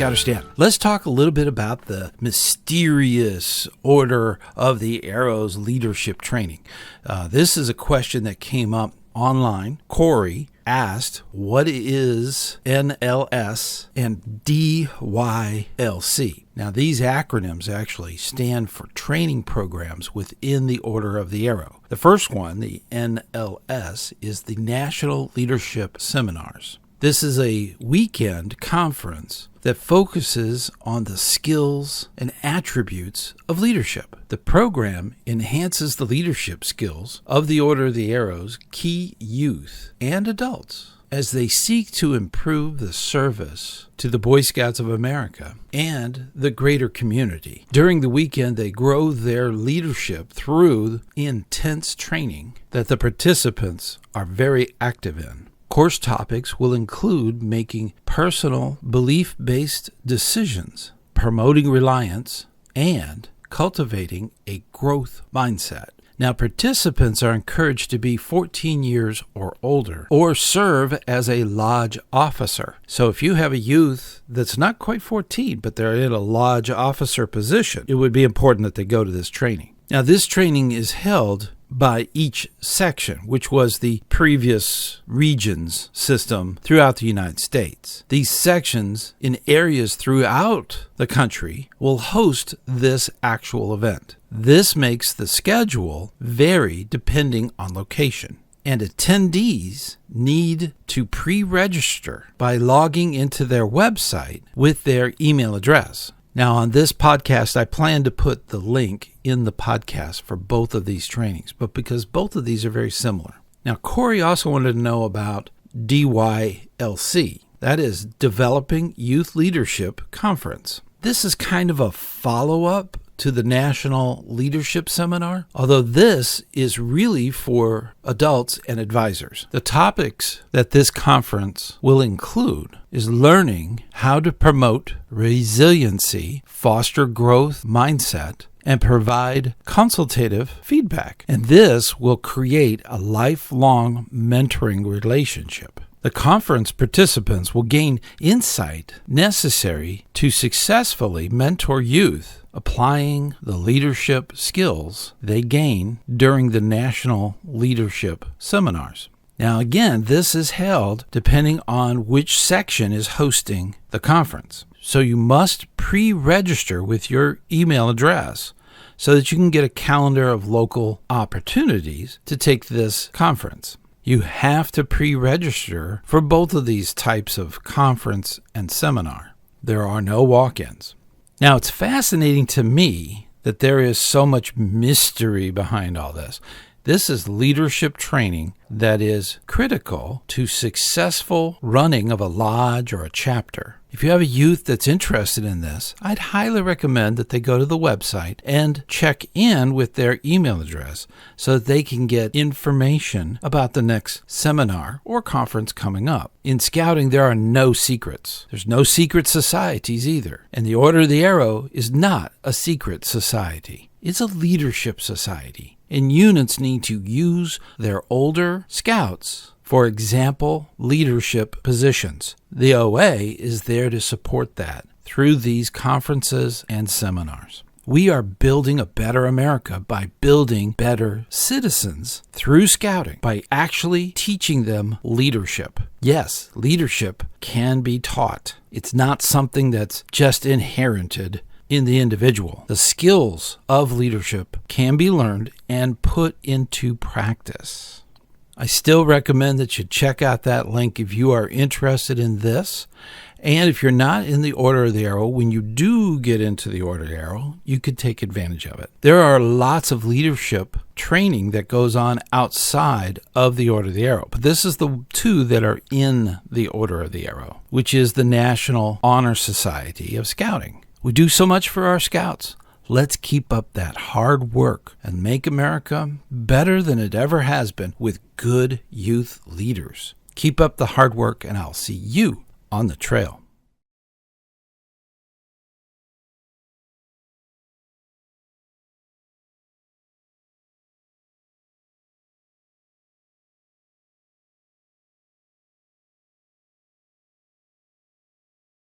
ScouterStan. Let's talk a little bit about the mysterious Order of the Arrows leadership training. This is a question that came up online. Corey asked, what is NLS and DYLC? Now, these acronyms actually stand for training programs within the Order of the Arrow. The first one, the NLS, is the National Leadership Seminars. This is a weekend conference that focuses on the skills and attributes of leadership. The program enhances the leadership skills of the Order of the Arrow's key youth and adults as they seek to improve the service to the Boy Scouts of America and the greater community. During the weekend, they grow their leadership through intense training that the participants are very active in. Course topics will include making personal, belief-based decisions, promoting reliance, and cultivating a growth mindset. Now, participants are encouraged to be 14 years or older or serve as a lodge officer. So if you have a youth that's not quite 14, but they're in a lodge officer position, it would be important that they go to this training. Now, this training is held by each section, which was the previous regions system throughout the United States. These sections in areas throughout the country will host this actual event. This makes the schedule vary depending on location. And attendees need to pre-register by logging into their website with their email address. Now, on this podcast, I plan to put the link in the podcast for both of these trainings, but because both of these are very similar. Now, Corey also wanted to know about DYLC, that is Developing Youth Leadership Conference. This is kind of a follow-up to the National Leadership Seminar, although this is really for adults and advisors. The topics that this conference will include is learning how to promote resiliency, foster growth mindset, and provide consultative feedback. And this will create a lifelong mentoring relationship. The conference participants will gain insight necessary to successfully mentor youth, applying the leadership skills they gain during the National Leadership Seminars. Now, again, this is held depending on which section is hosting the conference. So you must pre-register with your email address so that you can get a calendar of local opportunities to take this conference. You have to pre-register for both of these types of conference and seminar. There are no walk-ins. Now, it's fascinating to me that there is so much mystery behind all this. This is leadership training that is critical to successful running of a lodge or a chapter. If you have a youth that's interested in this, I'd highly recommend that they go to the website and check in with their email address so that they can get information about the next seminar or conference coming up. In scouting, there are no secrets. There's no secret societies either. And the Order of the Arrow is not a secret society. It's a leadership society. And units need to use their older scouts for example leadership positions. The OA is there to support that through these conferences and seminars. We are building a better America by building better citizens through scouting, by actually teaching them leadership. Yes, leadership can be taught. It's not something that's just inherited in the individual. The skills of leadership can be learned and put into practice. I still recommend that you check out that link if you are interested in this. And if you're not in the Order of the Arrow, when you do get into the Order of the Arrow, you could take advantage of it. There are lots of leadership training that goes on outside of the Order of the Arrow. But this is the two that are in the Order of the Arrow, which is the National Honor Society of Scouting. We do so much for our scouts. Let's keep up that hard work and make America better than it ever has been with good youth leaders. Keep up the hard work, and I'll see you on the trail.